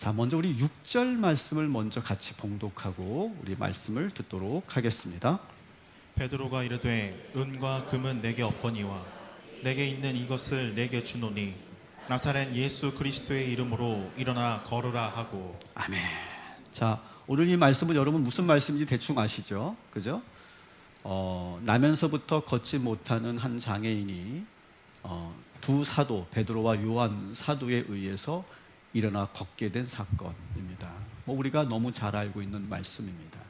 자, 먼저 우리 6절 말씀을 먼저 같이 봉독하고 우리 말씀을 듣도록 하겠습니다. 베드로가 이르되 은과 금은 내게 없거니와 내게 있는 이것을 내게 주노니 나사렛 예수 그리스도의 이름으로 일어나 걸으라 하고. 아멘. 자, 오늘 이 말씀은 여러분 무슨 말씀인지 대충 아시죠? 그죠? 나면서부터 걷지 못하는 한 장애인이 두 사도 베드로와 요한 사도에 의해서 일어나 걷게 된 사건입니다. 우리가 너무 잘 알고 있는 말씀입니다.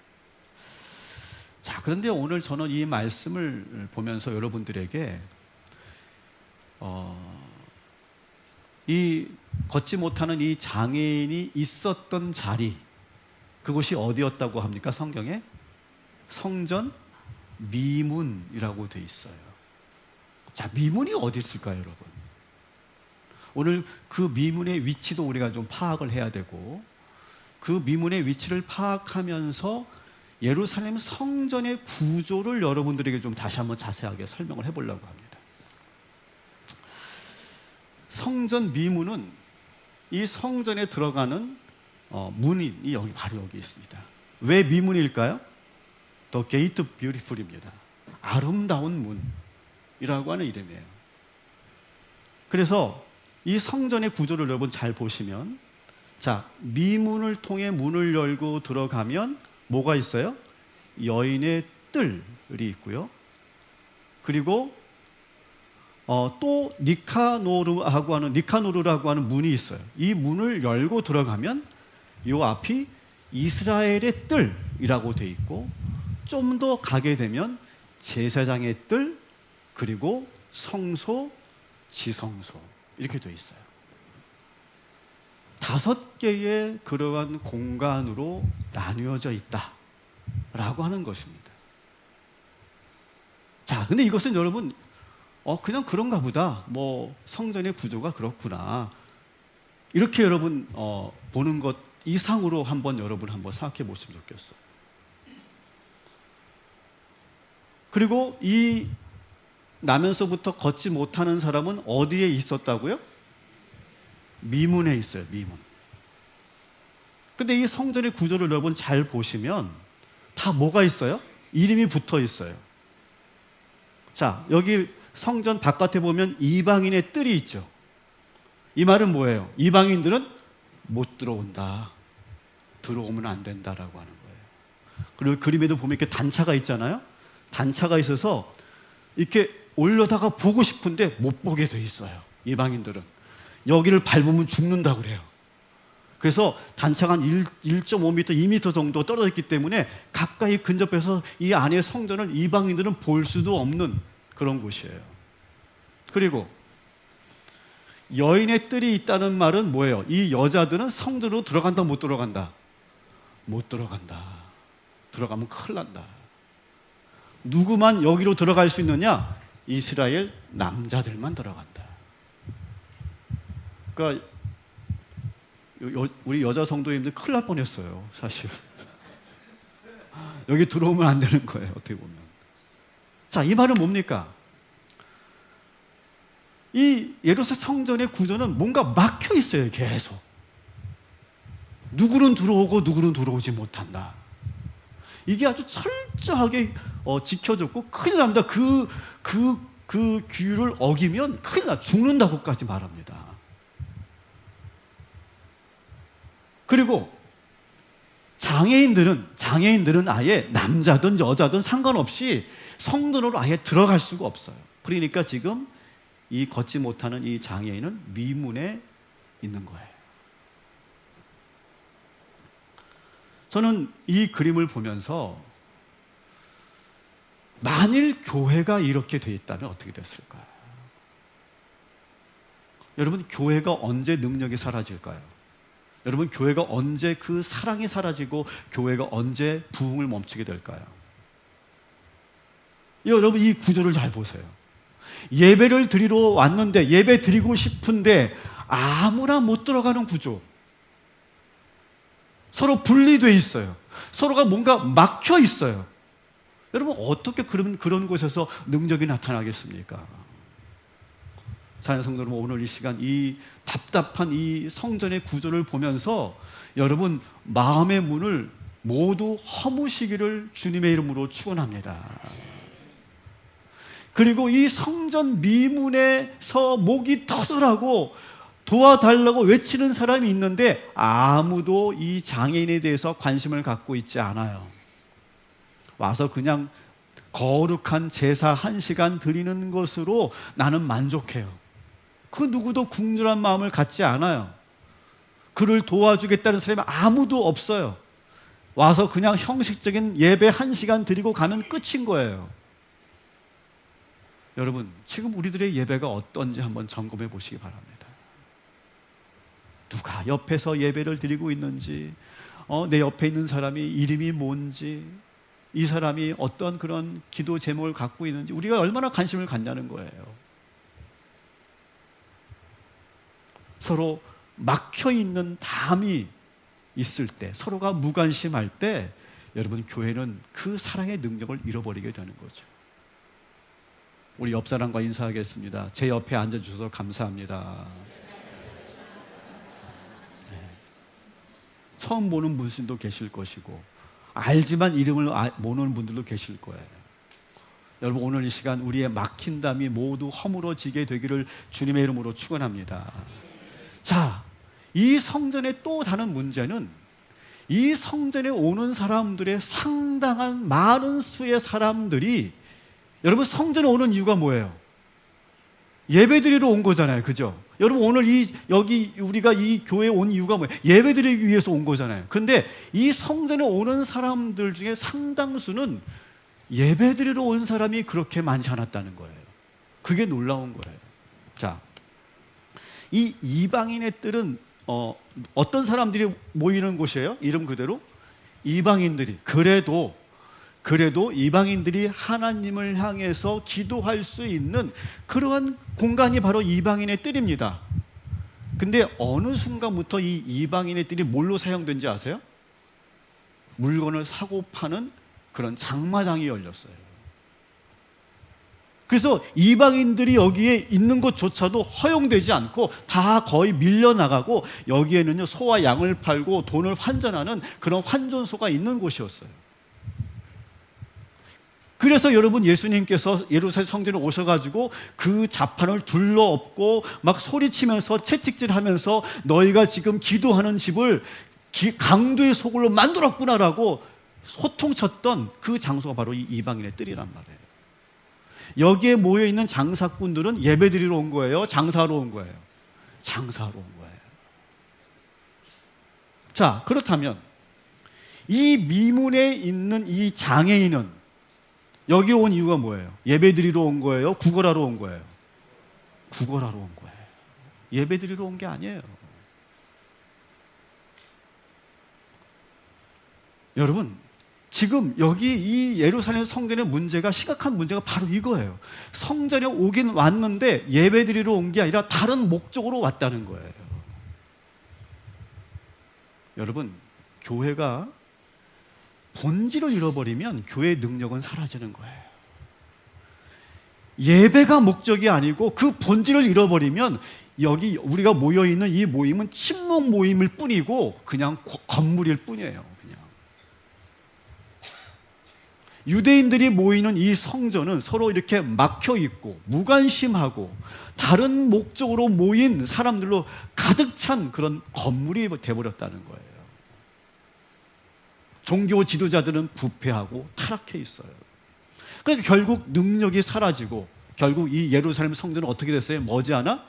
자, 그런데 오늘 저는 이 말씀을 보면서 여러분들에게 이 걷지 못하는 이 장애인이 있었던 자리, 그곳이 어디였다고 합니까? 성경에 성전 미문이라고 돼 있어요. 자, 미문이 어디 있을까요, 여러분? 오늘 그 미문의 위치도 우리가 좀 파악을 해야 되고, 그 미문의 위치를 파악하면서 예루살렘 성전의 구조를 여러분들에게 좀 다시 한번 자세하게 설명을 해보려고 합니다. 성전 미문은 이 성전에 들어가는 문이 여기 바로 여기 있습니다. 왜 미문일까요? The Gate Beautiful입니다. 아름다운 문이라고 하는 이름이에요. 그래서 이 성전의 구조를 여러분 잘 보시면, 자, 미문을 통해 문을 열고 들어가면 뭐가 있어요? 여인의 뜰이 있고요. 그리고 또 니카노르라고 하는 문이 있어요. 이 문을 열고 들어가면 이 앞이 이스라엘의 뜰이라고 돼 있고, 좀 더 가게 되면 제사장의 뜰, 그리고 성소, 지성소 이렇게 돼 있어요. 5개의 그러한 공간으로 나뉘어져 있다라고 하는 것입니다. 자, 근데 이것은 여러분 그냥 그런가 보다, 성전의 구조가 그렇구나, 이렇게 여러분 보는 것 이상으로 여러분 한번 생각해 보시면 좋겠어요. 그리고 이 나면서부터 걷지 못하는 사람은 어디에 있었다고요? 미문에 있어요. 미문. 근데 이 성전의 구조를 여러분 잘 보시면 다 뭐가 있어요? 이름이 붙어 있어요. 자, 여기 성전 바깥에 보면 이방인의 뜰이 있죠. 이 말은 뭐예요? 이방인들은 못 들어온다, 들어오면 안 된다라고 하는 거예요. 그리고 그림에도 보면 이렇게 단차가 있잖아요. 단차가 있어서 이렇게 올려다가 보고 싶은데 못 보게 돼 있어요. 이방인들은 여기를 밟으면 죽는다고 그래요. 그래서 단차가 한 1.5m, 2m 정도 떨어져 있기 때문에 가까이 근접해서 이 안의 성전을 이방인들은 볼 수도 없는 그런 곳이에요. 그리고 여인의 뜰이 있다는 말은 뭐예요? 이 여자들은 성전으로 들어간다, 못 들어간다? 못 들어간다. 들어가면 큰일 난다. 누구만 여기로 들어갈 수 있느냐? 이스라엘 남자들만 들어간다. 그러니까 우리 여자 성도님들 큰일 날 뻔했어요, 사실. 여기 들어오면 안 되는 거예요, 어떻게 보면. 자, 이 말은 뭡니까? 이 예루살렘 성전의 구조는 뭔가 막혀 있어요, 계속. 누구는 들어오고 누구는 들어오지 못한다. 이게 아주 철저하게 지켜졌고 큰일 납니다. 그 규율을 어기면 큰일 나, 죽는다고까지 말합니다. 그리고 장애인들은 아예 남자든 여자든 상관없이 성전으로 아예 들어갈 수가 없어요. 그러니까 지금 이 걷지 못하는 이 장애인은 미문에 있는 거예요. 저는 이 그림을 보면서 만일 교회가 이렇게 돼 있다면 어떻게 됐을까요? 여러분, 교회가 언제 능력이 사라질까요? 여러분, 교회가 언제 그 사랑이 사라지고 교회가 언제 부흥을 멈추게 될까요? 여러분, 이 구조를 잘 보세요. 예배를 드리러 왔는데, 예배 드리고 싶은데 아무나 못 들어가는 구조. 서로 분리되어 있어요. 서로가 뭔가 막혀 있어요. 여러분, 어떻게 그런 곳에서 능력이 나타나겠습니까? 사랑하는 성도 여러분, 오늘 이 시간 이 답답한 이 성전의 구조를 보면서 여러분 마음의 문을 모두 허무시기를 주님의 이름으로 축원합니다. 그리고 이 성전 미문에서 목이 터져라고 도와달라고 외치는 사람이 있는데 아무도 이 장애인에 대해서 관심을 갖고 있지 않아요. 와서 그냥 거룩한 제사 1시간 드리는 것으로 나는 만족해요. 그 누구도 궁절한 마음을 갖지 않아요. 그를 도와주겠다는 사람이 아무도 없어요. 와서 그냥 형식적인 예배 1시간 드리고 가면 끝인 거예요. 여러분, 지금 우리들의 예배가 어떤지 한번 점검해 보시기 바랍니다. 누가 옆에서 예배를 드리고 있는지, 내 옆에 있는 사람이 이름이 뭔지, 이 사람이 어떤 그런 기도 제목을 갖고 있는지 우리가 얼마나 관심을 갖냐는 거예요. 서로 막혀있는 담이 있을 때, 서로가 무관심할 때 여러분 교회는 그 사랑의 능력을 잃어버리게 되는 거죠. 우리 옆 사람과 인사하겠습니다. 제 옆에 앉아주셔서 감사합니다. 네. 처음 보는 분들도 계실 것이고 알지만 이름을 모르는 분들도 계실 거예요. 여러분 오늘 이 시간 우리의 막힌 담이 모두 허물어지게 되기를 주님의 이름으로 축원합니다. 자, 이 성전의 또 다른 문제는 이 성전에 오는 사람들의 상당한 많은 수의 사람들이 여러분 성전에 오는 이유가 뭐예요? 예배드리러 온 거잖아요. 그죠? 여러분 오늘 여기 우리가 이 교회에 온 이유가 뭐예요? 예배드리기 위해서 온 거잖아요. 그런데 이 성전에 오는 사람들 중에 상당수는 예배드리러 온 사람이 그렇게 많지 않았다는 거예요. 그게 놀라운 거예요. 자, 이 이방인의 뜰은 어떤 사람들이 모이는 곳이에요? 이름 그대로 이방인들이. 그래도 이방인들이 하나님을 향해서 기도할 수 있는 그러한 공간이 바로 이방인의 뜰입니다. 근데 어느 순간부터 이 이방인의 뜰이 뭘로 사용된지 아세요? 물건을 사고 파는 그런 장마당이 열렸어요. 그래서 이방인들이 여기에 있는 것조차도 허용되지 않고 다 거의 밀려나가고 여기에는요 소와 양을 팔고 돈을 환전하는 그런 환전소가 있는 곳이었어요. 그래서 여러분 예수님께서 예루살렘 성전에 오셔가지고 그 자판을 둘러엎고 막 소리치면서 채찍질하면서 너희가 지금 기도하는 집을 강도의 소굴로 만들었구나라고 소통쳤던 그 장소가 바로 이 이방인의 뜰이란 말이에요. 여기에 모여있는 장사꾼들은 예배드리러 온 거예요? 장사하러 온 거예요? 장사하러 온 거예요. 자, 그렇다면 이 미문에 있는 이 장애인은 여기 온 이유가 뭐예요? 예배드리러 온 거예요? 구걸하러 온 거예요? 구걸하러 온 거예요. 예배드리러 온 게 아니에요. 여러분, 지금 여기 이 예루살렘 성전의 문제가 심각한 문제가 바로 이거예요. 성전에 오긴 왔는데 예배드리러 온 게 아니라 다른 목적으로 왔다는 거예요. 여러분, 교회가 본질을 잃어버리면 교회의 능력은 사라지는 거예요. 예배가 목적이 아니고 그 본질을 잃어버리면 여기 우리가 모여있는 이 모임은 친목 모임일 뿐이고 그냥 건물일 뿐이에요. 그냥. 유대인들이 모이는 이 성전은 서로 이렇게 막혀있고 무관심하고 다른 목적으로 모인 사람들로 가득 찬 그런 건물이 되어버렸다는 거예요. 종교 지도자들은 부패하고 타락해 있어요. 그러니까 결국 능력이 사라지고 결국 이 예루살렘 성전은 어떻게 됐어요? 머지않아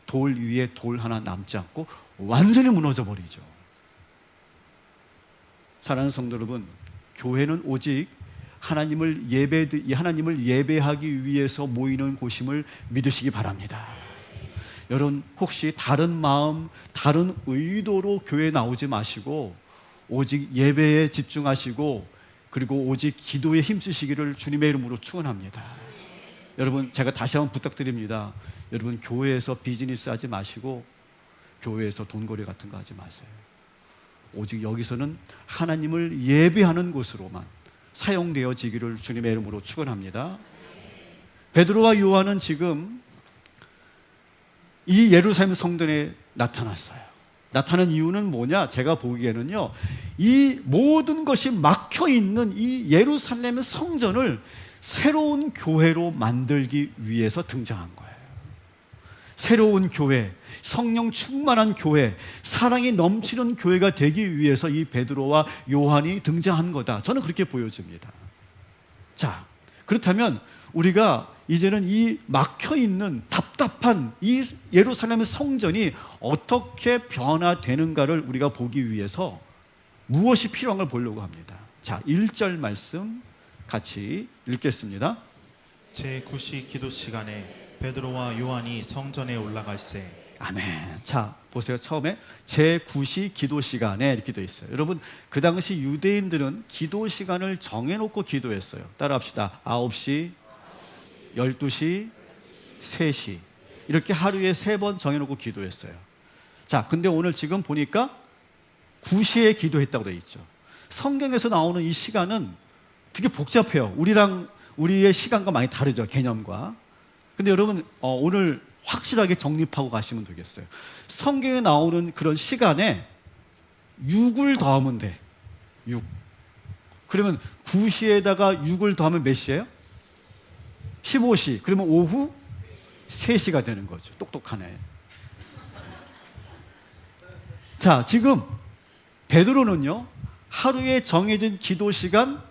돌 위에 돌 하나 남지 않고 완전히 무너져 버리죠. 사랑하는 성도 여러분, 교회는 오직 하나님을 예배하기 위해서 모이는 곳임을 믿으시기 바랍니다. 여러분 혹시 다른 마음, 다른 의도로 교회에 나오지 마시고 오직 예배에 집중하시고 그리고 오직 기도에 힘쓰시기를 주님의 이름으로 축원합니다. 여러분 제가 다시 한번 부탁드립니다. 여러분 교회에서 비즈니스 하지 마시고 교회에서 돈거래 같은 거 하지 마세요. 오직 여기서는 하나님을 예배하는 곳으로만 사용되어지기를 주님의 이름으로 축원합니다. 베드로와 요한은 지금 이 예루살렘 성전에 나타났어요. 나타난 이유는 뭐냐? 제가 보기에는요, 이 모든 것이 막혀 있는 이 예루살렘 성전을 새로운 교회로 만들기 위해서 등장한 거예요. 새로운 교회, 성령 충만한 교회, 사랑이 넘치는 교회가 되기 위해서 이 베드로와 요한이 등장한 거다. 저는 그렇게 보여집니다. 자, 그렇다면 우리가 이제는 이 막혀있는 답답한 이 예루살렘 성전이 어떻게 변화되는가를 우리가 보기 위해서 무엇이 필요한 걸 보려고 합니다. 자, 1절 말씀 같이 읽겠습니다. 제9시 기도 시간에 베드로와 요한이 성전에 올라갈새. 아멘. 자, 보세요. 처음에 제9시 기도 시간에 이렇게 되어 있어요. 여러분, 그 당시 유대인들은 기도 시간을 정해놓고 기도했어요. 따라합시다. 9시, 12시, 3시 이렇게 하루에 3번 정해놓고 기도했어요. 자, 근데 오늘 지금 보니까 9시에 기도했다고 되어 있죠. 성경에서 나오는 이 시간은 되게 복잡해요. 우리의 시간과 많이 다르죠. 개념과. 근데 여러분, 오늘 확실하게 정립하고 가시면 되겠어요. 성경에 나오는 그런 시간에 6을 더하면 돼. 6. 그러면 9시에다가 6을 더하면 몇 시예요? 15시. 그러면 오후 3시가 되는 거죠. 똑똑하네. 자, 지금 베드로는요, 하루에 정해진 기도 시간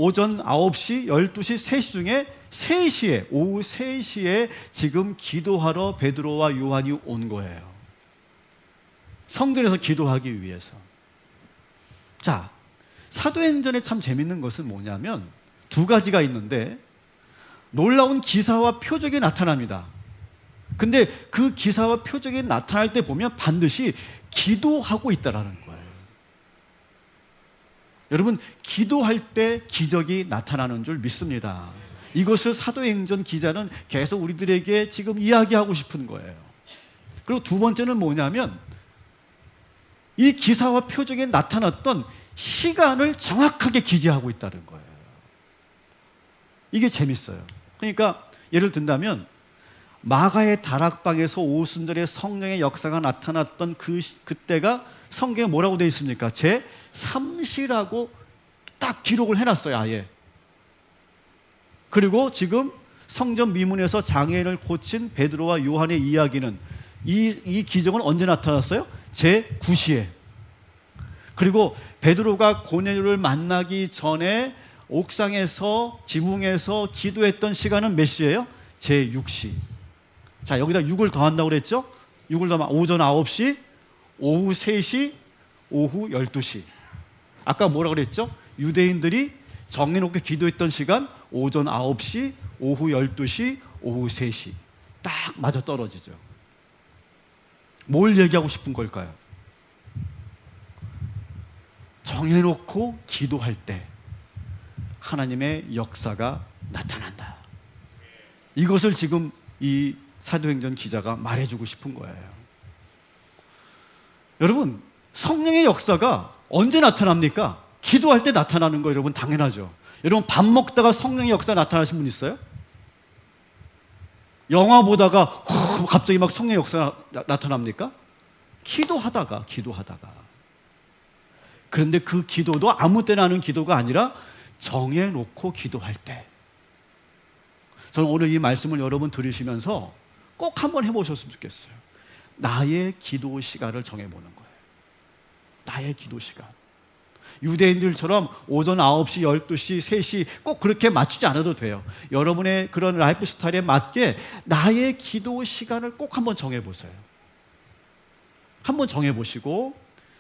오전 9시, 12시, 3시 중에 3시에, 오후 3시에 지금 기도하러 베드로와 요한이 온 거예요. 성전에서 기도하기 위해서. 자, 사도행전에 참 재밌는 것은 뭐냐면 2가지가 있는데 놀라운 기사와 표적이 나타납니다. 근데 그 기사와 표적이 나타날 때 보면 반드시 기도하고 있다라는 거예요. 여러분, 기도할 때 기적이 나타나는 줄 믿습니다. 이것을 사도행전 기자는 계속 우리들에게 지금 이야기하고 싶은 거예요. 그리고 2번째는 뭐냐면 이 기사와 표적에 나타났던 시간을 정확하게 기재하고 있다는 거예요. 이게 재밌어요. 그러니까 예를 든다면 마가의 다락방에서 오순절에 성령의 역사가 나타났던 그때가 성경에 뭐라고 되어 있습니까? 제3시라고 딱 기록을 해놨어요. 아예. 그리고 지금 성전 미문에서 장애인을 고친 베드로와 요한의 이야기는 이 기적은 언제 나타났어요? 제9시에. 그리고 베드로가 고넬료를 만나기 전에 옥상에서 지붕에서 기도했던 시간은 몇 시예요? 제6시. 자, 여기다 6을 더한다고 그랬죠? 6을 더하면 오전 9시, 오후 3시, 오후 12시. 아까 뭐라 그랬죠? 유대인들이 정해놓고 기도했던 시간 오전 9시, 오후 12시, 오후 3시. 딱 맞아 떨어지죠. 뭘 얘기하고 싶은 걸까요? 정해놓고 기도할 때 하나님의 역사가 나타난다. 이것을 지금 이 사도행전 기자가 말해주고 싶은 거예요. 여러분, 성령의 역사가 언제 나타납니까? 기도할 때 나타나는 거 여러분 당연하죠. 여러분, 밥 먹다가 성령의 역사 나타나신 분 있어요? 영화 보다가 갑자기 막 성령의 역사 나타납니까? 기도하다가. 그런데 그 기도도 아무 때나 하는 기도가 아니라 정해놓고 기도할 때. 저는 오늘 이 말씀을 여러분 들으시면서 꼭 한번 해보셨으면 좋겠어요. 나의 기도 시간을 정해보는 거예요. 나의 기도 시간. 유대인들처럼 오전 9시, 12시, 3시 꼭 그렇게 맞추지 않아도 돼요. 여러분의 그런 라이프 스타일에 맞게 나의 기도 시간을 꼭 한번 정해보세요. 한번 정해보시고,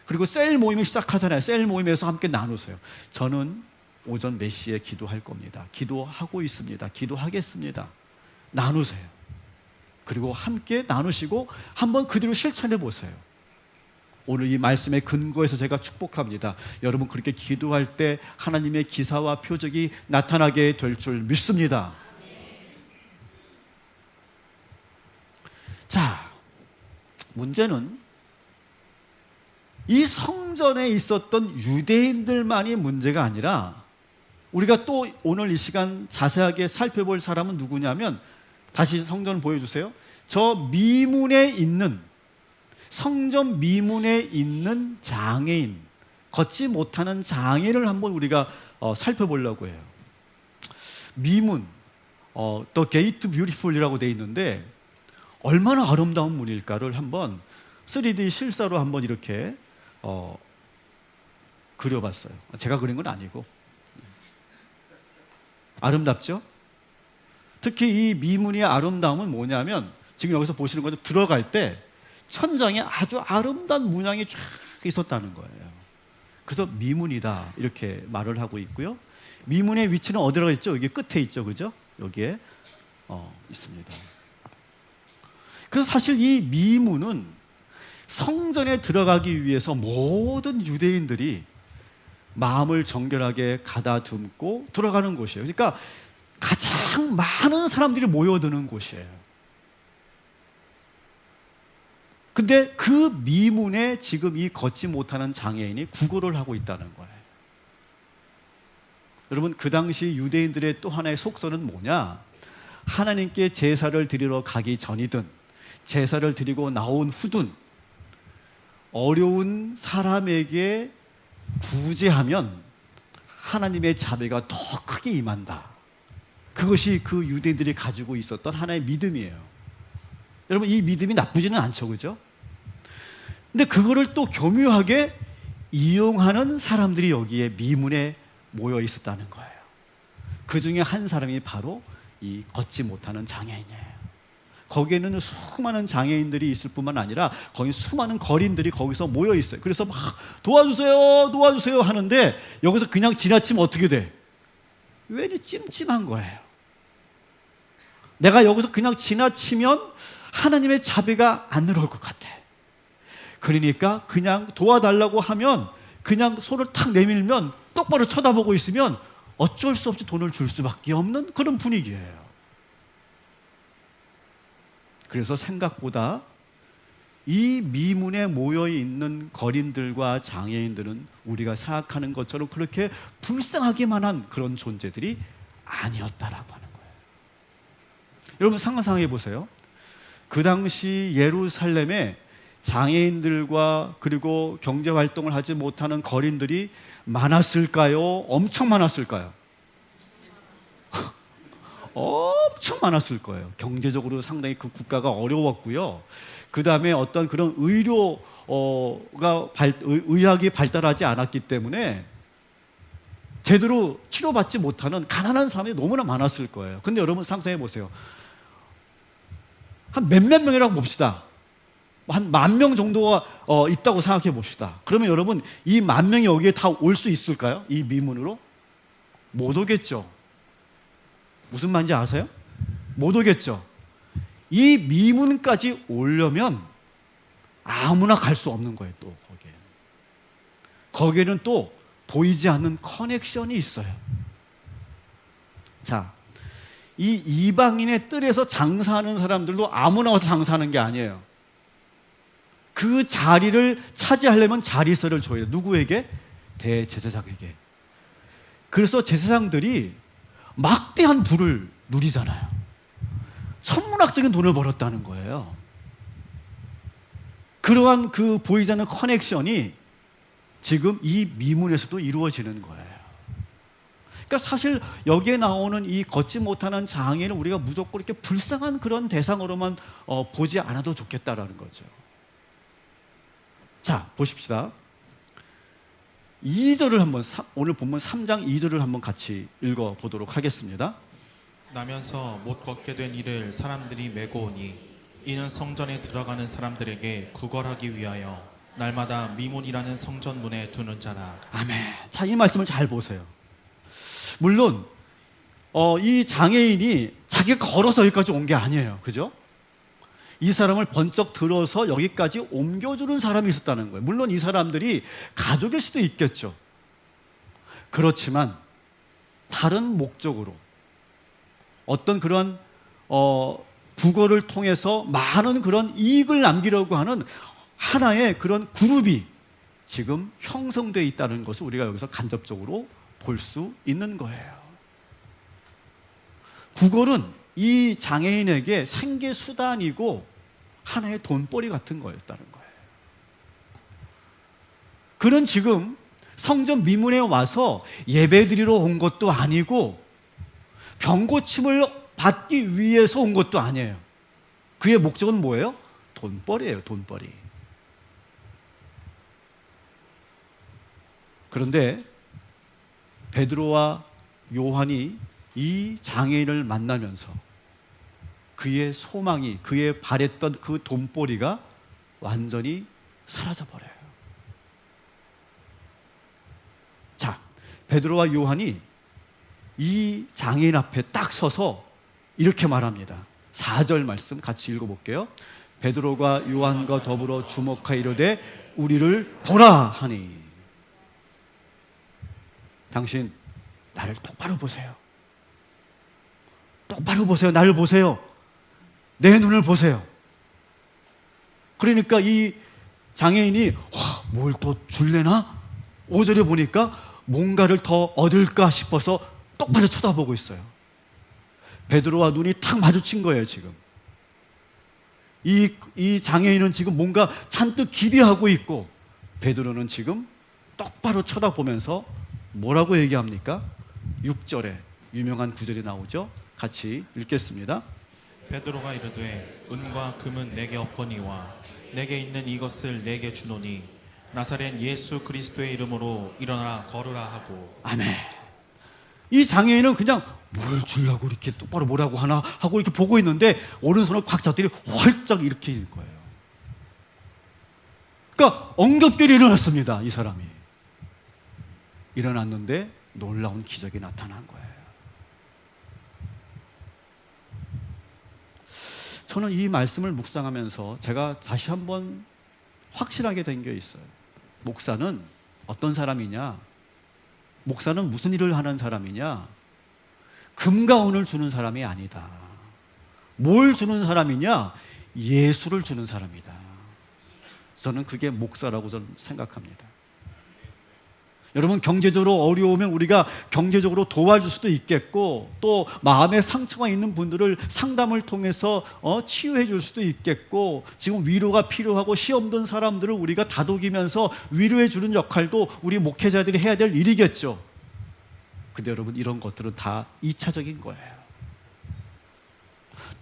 그리고 셀 모임을 시작하잖아요. 셀 모임에서 함께 나누세요. 저는 오전 몇 시에 기도할 겁니다. 기도하고 있습니다. 기도하겠습니다. 나누세요. 그리고 함께 나누시고 한번 그대로 실천해 보세요. 오늘 이 말씀의 근거에서 제가 축복합니다. 여러분, 그렇게 기도할 때 하나님의 기사와 표적이 나타나게 될 줄 믿습니다. 자, 문제는 이 성전에 있었던 유대인들만이 문제가 아니라 우리가 또 오늘 이 시간 자세하게 살펴볼 사람은 누구냐면, 다시 성전을 보여주세요. 저 미문에 있는, 성전 미문에 있는 장애인, 걷지 못하는 장애를 한번 우리가 살펴보려고 해요. 미문, The Gate Beautiful이라고 되어 있는데 얼마나 아름다운 문일까를 한번 3D 실사로 한번 이렇게 그려봤어요. 제가 그린 건 아니고. 아름답죠? 특히 이 미문의 아름다움은 뭐냐면 지금 여기서 보시는 것처럼 들어갈 때 천장에 아주 아름다운 문양이 쫙 있었다는 거예요. 그래서 미문이다 이렇게 말을 하고 있고요. 미문의 위치는 어디라고 있죠? 여기 끝에 있죠, 그죠? 여기에 있습니다. 그래서 사실 이 미문은 성전에 들어가기 위해서 모든 유대인들이 마음을 정결하게 가다듬고 들어가는 곳이에요. 그러니까 가장 많은 사람들이 모여드는 곳이에요. 근데 그 미문에 지금 이 걷지 못하는 장애인이 구걸을 하고 있다는 거예요. 여러분, 그 당시 유대인들의 또 하나의 속설은 뭐냐? 하나님께 제사를 드리러 가기 전이든 제사를 드리고 나온 후든 어려운 사람에게 구제하면 하나님의 자비가 더 크게 임한다. 그것이 그 유대인들이 가지고 있었던 하나의 믿음이에요. 여러분, 이 믿음이 나쁘지는 않죠, 그죠? 근데 그거를 또 교묘하게 이용하는 사람들이 여기에 미문에 모여 있었다는 거예요. 그 중에 한 사람이 바로 이 걷지 못하는 장애인이에요. 거기에는 수많은 장애인들이 있을 뿐만 아니라 거기 수많은 거린들이 거기서 모여 있어요. 그래서 막 도와주세요, 도와주세요 하는데 여기서 그냥 지나치면 어떻게 돼? 왠지 찜찜한 거예요. 내가 여기서 그냥 지나치면 하나님의 자비가 안 들어올 것 같아. 그러니까 그냥 도와달라고 하면 그냥 손을 탁 내밀면 똑바로 쳐다보고 있으면 어쩔 수 없이 돈을 줄 수밖에 없는 그런 분위기예요. 그래서 생각보다 이 미문에 모여있는 거린들과 장애인들은 우리가 생각하는 것처럼 그렇게 불쌍하기만 한 그런 존재들이 아니었다라고 하는 거예요. 여러분, 상상해 보세요. 그 당시 예루살렘에 장애인들과 그리고 경제활동을 하지 못하는 거린들이 많았을까요? 엄청 많았을까요? 엄청 많았을 거예요. 경제적으로 상당히 그 국가가 어려웠고요. 그 다음에 어떤 그런 의학이 발달하지 않았기 때문에 제대로 치료받지 못하는 가난한 사람이 너무나 많았을 거예요. 근데 여러분 상상해 보세요. 한 몇몇 명이라고 봅시다. 한 10,000명 정도가 있다고 생각해 봅시다. 그러면 여러분 이 10,000명이 여기에 다 올 수 있을까요? 이 미문으로? 못 오겠죠. 무슨 말인지 아세요? 못 오겠죠. 이 미문까지 오려면 아무나 갈 수 없는 거예요. 또 거기에는 또 보이지 않는 커넥션이 있어요. 자, 이 이방인의 뜰에서 장사하는 사람들도 아무나 와서 장사하는 게 아니에요. 그 자리를 차지하려면 자리세를 줘야 돼요. 누구에게? 대제사장에게. 그래서 제사장들이 막대한 부를 누리잖아요. 천문학적인 돈을 벌었다는 거예요. 그러한 그 보이지 않는 커넥션이 지금 이 미문에서도 이루어지는 거예요. 그러니까 사실 여기에 나오는 이 걷지 못하는 장애는 우리가 무조건 이렇게 불쌍한 그런 대상으로만 보지 않아도 좋겠다라는 거죠. 자, 보십시다. 2절을 한번 오늘 본문 3장 2절을 한번 같이 읽어 보도록 하겠습니다. 나면서 못 걷게 된 이를 사람들이 메고 오니 이는 성전에 들어가는 사람들에게 구걸하기 위하여 날마다 미문이라는 성전 문에 두는 자라. 아멘. 자, 이 말씀을 잘 보세요. 물론 이 장애인이 자기가 걸어서 여기까지 온 게 아니에요. 그죠? 이 사람을 번쩍 들어서 여기까지 옮겨주는 사람이 있었다는 거예요. 물론 이 사람들이 가족일 수도 있겠죠. 그렇지만 다른 목적으로 어떤 그런 부거를 통해서 많은 그런 이익을 남기려고 하는 하나의 그런 그룹이 지금 형성되어 있다는 것을 우리가 여기서 간접적으로 볼 수 있는 거예요. 구걸은 이 장애인에게 생계 수단이고 하나의 돈벌이 같은 거였다는 거예요. 그는 지금 성전 미문에 와서 예배드리러 온 것도 아니고 병고침을 받기 위해서 온 것도 아니에요. 그의 목적은 뭐예요? 돈벌이에요, 돈벌이. 그런데 베드로와 요한이 이 장애인을 만나면서 그의 소망이, 그의 바랬던 그 돈벌이가 완전히 사라져버려요. 자, 베드로와 요한이 이 장애인 앞에 딱 서서 이렇게 말합니다. 4절 말씀 같이 읽어볼게요. 베드로가 요한과 더불어 주목하여 이르되 우리를 보라 하니. 당신 나를 똑바로 보세요. 똑바로 보세요. 나를 보세요. 내 눈을 보세요. 그러니까 이 장애인이 뭘 또 줄래나? 5절에 보니까 뭔가를 더 얻을까 싶어서 똑바로 쳐다보고 있어요. 베드로와 눈이 탁 마주친 거예요, 지금. 이 장애인은 지금 뭔가 잔뜩 기대하고 있고 베드로는 지금 똑바로 쳐다보면서 뭐라고 얘기합니까? 6절에 유명한 구절이 나오죠. 같이 읽겠습니다. 베드로가 이르되 은과 금은 내게 없거니와 내게 있는 이것을 내게 주노니 나사렛 예수 그리스도의 이름으로 일어나 걸으라 하고. 아멘. 이 장애인은 그냥 뭘 주려고 이렇게 똑바로 뭐라고 하나 하고 이렇게 보고 있는데 오른손을 꽉 잡더니 활짝 이렇게 있는 거예요. 그러니까 엉겁결이 일어났습니다. 이 사람이 일어났는데 놀라운 기적이 나타난 거예요. 저는 이 말씀을 묵상하면서 제가 다시 한번 확실하게 된 게 있어요. 목사는 어떤 사람이냐? 목사는 무슨 일을 하는 사람이냐? 금과 은을 주는 사람이 아니다. 뭘 주는 사람이냐? 예수를 주는 사람이다. 저는 그게 목사라고 저는 생각합니다. 여러분, 경제적으로 어려우면 우리가 경제적으로 도와줄 수도 있겠고, 또 마음에 상처가 있는 분들을 상담을 통해서 치유해 줄 수도 있겠고, 지금 위로가 필요하고 시험 든 사람들을 우리가 다독이면서 위로해 주는 역할도 우리 목회자들이 해야 될 일이겠죠. 근데 여러분, 이런 것들은 다 2차적인 거예요.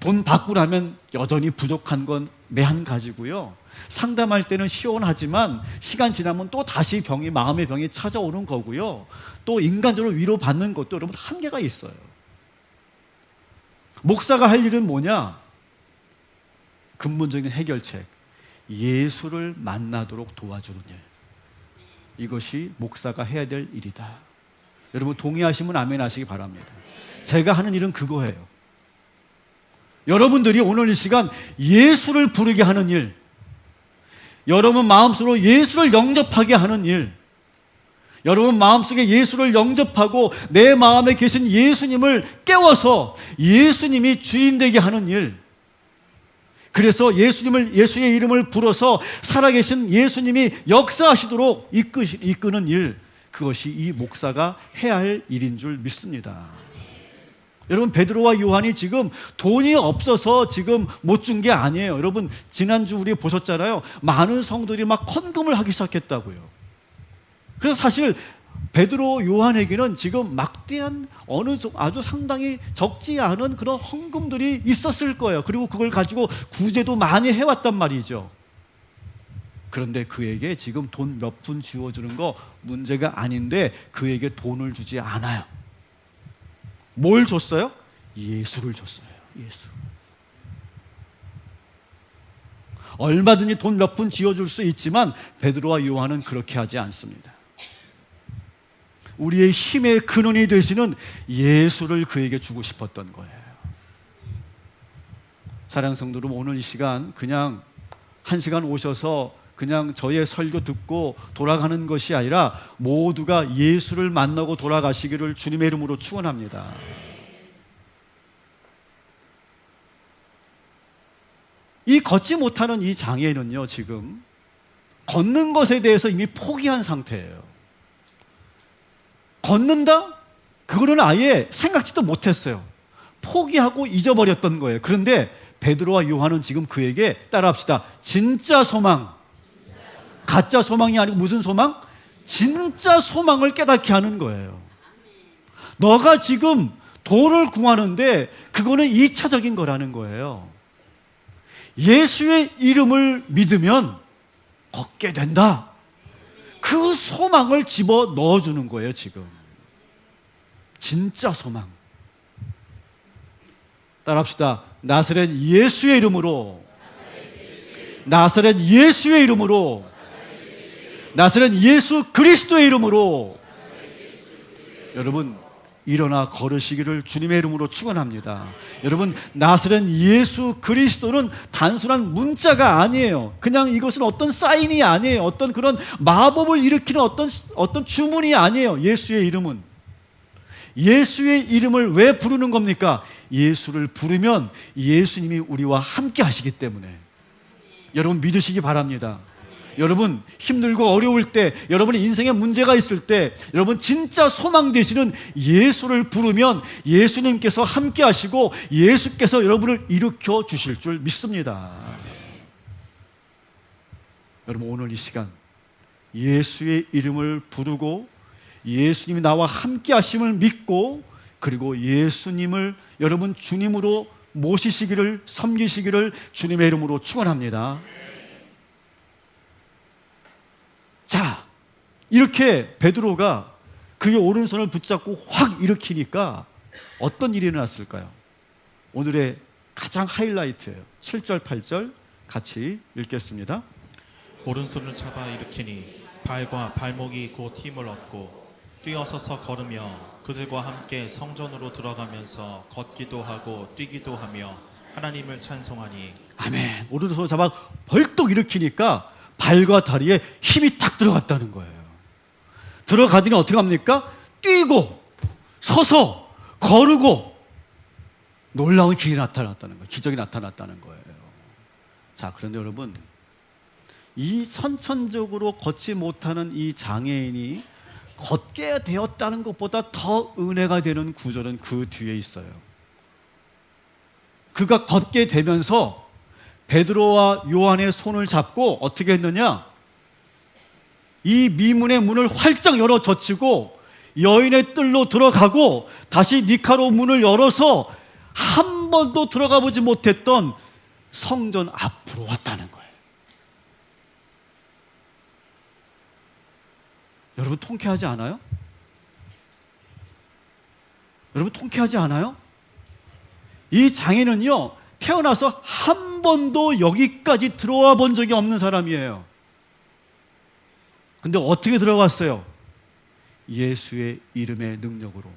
돈 받고 나면 여전히 부족한 건 매한 가지고요. 상담할 때는 시원하지만 시간 지나면 또 다시 병이, 마음의 병이 찾아오는 거고요. 또 인간적으로 위로받는 것도 여러분 한계가 있어요. 목사가 할 일은 뭐냐? 근본적인 해결책, 예수를 만나도록 도와주는 일. 이것이 목사가 해야 될 일이다. 여러분 동의하시면 아멘 하시기 바랍니다. 제가 하는 일은 그거예요. 여러분들이 오늘 이 시간 예수를 부르게 하는 일, 여러분 마음속으로 예수를 영접하게 하는 일, 여러분 마음속에 예수를 영접하고 내 마음에 계신 예수님을 깨워서 예수님이 주인 되게 하는 일, 그래서 예수의 이름을 불어서 살아계신 예수님이 역사하시도록 이끄는 일, 그것이 이 목사가 해야 할 일인 줄 믿습니다. 여러분 베드로와 요한이 지금 돈이 없어서 지금 못 준 게 아니에요. 여러분 지난주 우리 보셨잖아요. 많은 성도들이 막 헌금을 하기 시작했다고요. 그래서 사실 베드로 요한에게는 지금 막대한 아주 상당히 적지 않은 그런 헌금들이 있었을 거예요. 그리고 그걸 가지고 구제도 많이 해왔단 말이죠. 그런데 그에게 지금 돈 몇 푼 쥐어주는 거 문제가 아닌데 그에게 돈을 주지 않아요. 뭘 줬어요? 예수를 줬어요. 예수. 얼마든지 돈 몇 푼 쥐어줄 수 있지만 베드로와 요한은 그렇게 하지 않습니다. 우리의 힘의 근원이 되시는 예수를 그에게 주고 싶었던 거예요. 사랑하는 성도 여러분, 오늘 이 시간 그냥 한 시간 오셔서 그냥 저의 설교 듣고 돌아가는 것이 아니라 모두가 예수를 만나고 돌아가시기를 주님의 이름으로 축원합니다. 이 걷지 못하는 이 장애인은요, 지금 걷는 것에 대해서 이미 포기한 상태예요. 걷는다? 그거는 아예 생각지도 못했어요. 포기하고 잊어버렸던 거예요. 그런데 베드로와 요한은 지금 그에게 따라합시다. 진짜 소망, 가짜 소망이 아니고 무슨 소망? 진짜 소망을 깨닫게 하는 거예요. 너가 지금 돈을 구하는데 그거는 2차적인 거라는 거예요. 예수의 이름을 믿으면 걷게 된다. 그 소망을 집어 넣어주는 거예요, 지금. 진짜 소망. 따라합시다. 나사렛 예수의 이름으로, 나사렛 예수의 이름으로, 나사렛 예수 그리스도의 이름으로 여러분 일어나 걸으시기를 주님의 이름으로 축원합니다. 여러분, 나사렛 예수 그리스도는 단순한 문자가 아니에요. 그냥 이것은 어떤 사인이 아니에요. 어떤 그런 마법을 일으키는 어떤 주문이 아니에요. 예수의 이름은. 예수의 이름을 왜 부르는 겁니까? 예수를 부르면 예수님이 우리와 함께 하시기 때문에. 여러분 믿으시기 바랍니다. 여러분 힘들고 어려울 때, 여러분의 인생에 문제가 있을 때, 여러분 진짜 소망 되시는 예수를 부르면 예수님께서 함께 하시고 예수께서 여러분을 일으켜 주실 줄 믿습니다. 여러분 오늘 이 시간 예수의 이름을 부르고 예수님이 나와 함께 하심을 믿고, 그리고 예수님을 여러분 주님으로 모시시기를, 섬기시기를 주님의 이름으로 축원합니다. 자, 이렇게 베드로가 그의 오른손을 붙잡고 확 일으키니까 어떤 일이 일어났을까요? 오늘의 가장 하이라이트예요. 7절 8절 같이 읽겠습니다. 오른손을 잡아 일으키니 발과 발목이 곧 힘을 얻고 뛰어서서 걸으며 그들과 함께 성전으로 들어가면서 걷기도 하고 뛰기도 하며 하나님을 찬송하니. 아멘. 오른손을 잡아 벌떡 일으키니까 발과 다리에 힘이 탁 들어갔다는 거예요. 들어가더니 어떻게 합니까? 뛰고 서서 거르고 놀라운 길이 나타났다는 거예요. 기적이 나타났다는 거예요. 자, 그런데 여러분, 이 선천적으로 걷지 못하는 이 장애인이 걷게 되었다는 것보다 더 은혜가 되는 구절은 그 뒤에 있어요. 그가 걷게 되면서 베드로와 요한의 손을 잡고 어떻게 했느냐? 이 미문의 문을 활짝 열어 젖히고 여인의 뜰로 들어가고 다시 니카로 문을 열어서 한 번도 들어가 보지 못했던 성전 앞으로 왔다는 거예요. 여러분 통쾌하지 않아요? 여러분 통쾌하지 않아요? 이 장인은요, 태어나서 한 번도 여기까지 들어와 본 적이 없는 사람이에요. 근데 어떻게 들어갔어요? 예수의 이름의 능력으로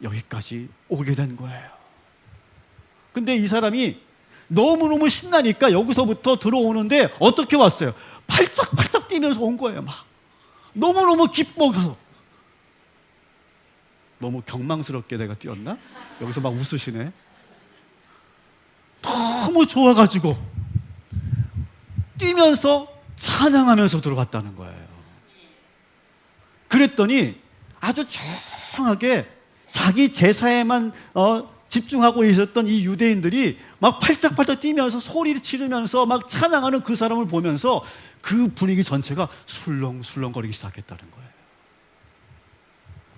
여기까지 오게 된 거예요. 근데 이 사람이 너무너무 신나니까 여기서부터 들어오는데 어떻게 왔어요? 팔짝팔짝 뛰면서 온 거예요. 막 너무너무 기뻐서. 너무 경망스럽게 내가 뛰었나? 여기서 막 웃으시네. 너무 좋아가지고 뛰면서 찬양하면서 들어갔다는 거예요. 그랬더니 아주 조용하게 자기 제사에만 집중하고 있었던 이 유대인들이 막 팔짝팔짝 뛰면서 소리를 지르면서 막 찬양하는 그 사람을 보면서 그 분위기 전체가 술렁술렁거리기 시작했다는 거예요.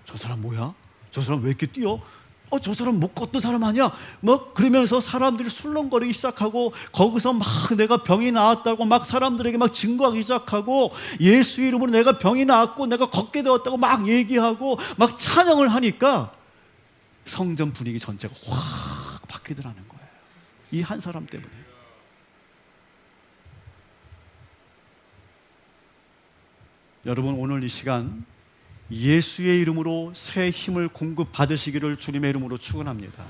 저 사람 뭐야? 저 사람 왜 이렇게 뛰어? 저 사람 못 걷던 사람 아니야? 뭐 그러면서 사람들이 술렁거리기 시작하고 거기서 막 내가 병이 나았다고 막 사람들에게 막 증거하기 시작하고 예수 이름으로 내가 병이 나았고 내가 걷게 되었다고 막 얘기하고 막 찬양을 하니까 성전 분위기 전체가 확 바뀌더라는 거예요. 이 한 사람 때문에. 여러분 오늘 이 시간 예수의 이름으로 새 힘을 공급받으시기를 주님의 이름으로 축원합니다.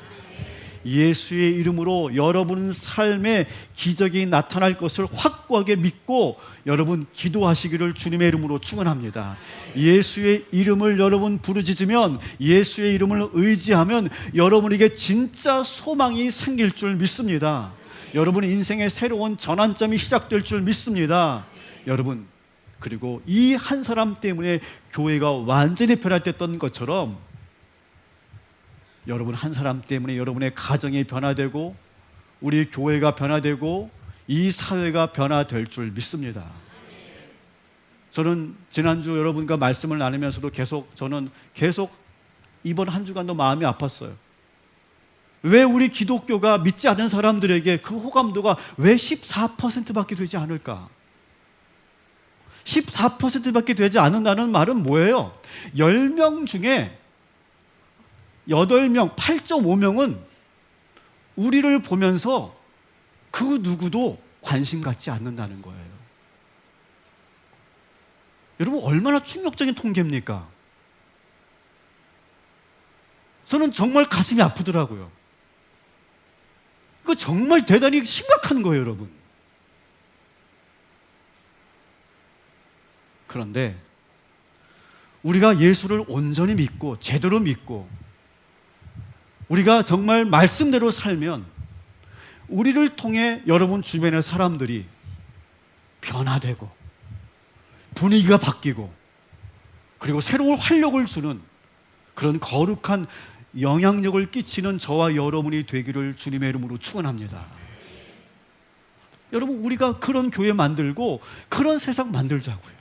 예수의 이름으로 여러분 삶에 기적이 나타날 것을 확고하게 믿고 여러분 기도하시기를 주님의 이름으로 축원합니다. 예수의 이름을 여러분 부르짖으면, 예수의 이름을 의지하면 여러분에게 진짜 소망이 생길 줄 믿습니다. 여러분의 인생의 새로운 전환점이 시작될 줄 믿습니다. 여러분, 그리고 이 한 사람 때문에 교회가 완전히 변화됐던 것처럼 여러분 한 사람 때문에 여러분의 가정이 변화되고 우리 교회가 변화되고 이 사회가 변화될 줄 믿습니다. 저는 지난주 여러분과 말씀을 나누면서도 저는 계속 이번 한 주간도 마음이 아팠어요. 왜 우리 기독교가 믿지 않는 사람들에게 그 호감도가 왜 14%밖에 되지 않을까? 14%밖에 되지 않는다는 말은 뭐예요? 10명 중에 8명, 8.5명은 우리를 보면서 그 누구도 관심 갖지 않는다는 거예요. 여러분, 얼마나 충격적인 통계입니까? 저는 정말 가슴이 아프더라고요. 그거 정말 대단히 심각한 거예요, 여러분. 그런데 우리가 예수를 온전히 믿고 제대로 믿고 우리가 정말 말씀대로 살면 우리를 통해 여러분 주변의 사람들이 변화되고 분위기가 바뀌고 그리고 새로운 활력을 주는 그런 거룩한 영향력을 끼치는 저와 여러분이 되기를 주님의 이름으로 축원합니다. 여러분, 우리가 그런 교회 만들고 그런 세상 만들자고요.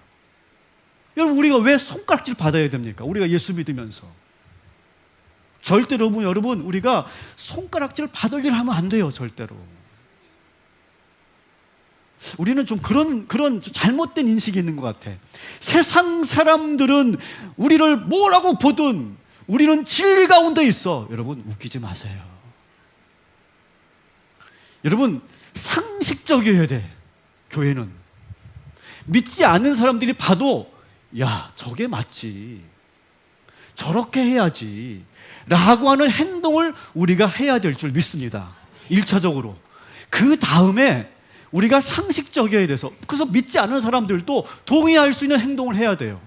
여러분, 우리가 왜 손가락질 받아야 됩니까? 우리가 예수 믿으면서 절대로 여러분, 우리가 손가락질 받을 일 하면 안 돼요. 절대로. 우리는 좀 그런 잘못된 인식이 있는 것 같아. 세상 사람들은 우리를 뭐라고 보든 우리는 진리 가운데 있어. 여러분, 웃기지 마세요. 여러분, 상식적이어야 돼. 교회는 믿지 않는 사람들이 봐도 야, 저게 맞지, 저렇게 해야지 라고 하는 행동을 우리가 해야 될 줄 믿습니다. 1차적으로. 그 다음에 우리가 상식적이어야 돼서, 그래서 믿지 않는 사람들도 동의할 수 있는 행동을 해야 돼요.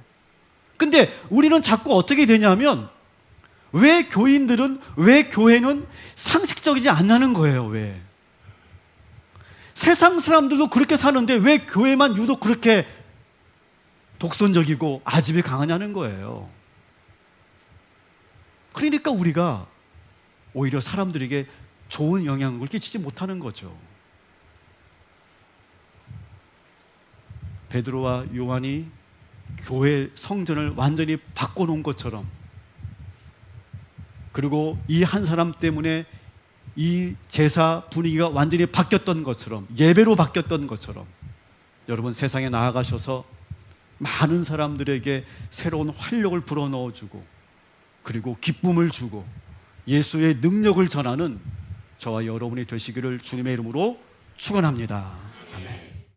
근데 우리는 자꾸 어떻게 되냐면 왜 교인들은, 왜 교회는 상식적이지 않냐는 거예요. 왜? 세상 사람들도 그렇게 사는데 왜 교회만 유독 그렇게 독선적이고 아집이 강하냐는 거예요. 그러니까 우리가 오히려 사람들에게 좋은 영향을 끼치지 못하는 거죠. 베드로와 요한이 교회 성전을 완전히 바꿔놓은 것처럼, 그리고 이 한 사람 때문에 이 제사 분위기가 완전히 바뀌었던 것처럼, 예배로 바뀌었던 것처럼 여러분 세상에 나아가셔서 많은 사람들에게 새로운 활력을 불어넣어주고 그리고 기쁨을 주고 예수의 능력을 전하는 저와 여러분이 되시기를 주님의 이름으로 축원합니다.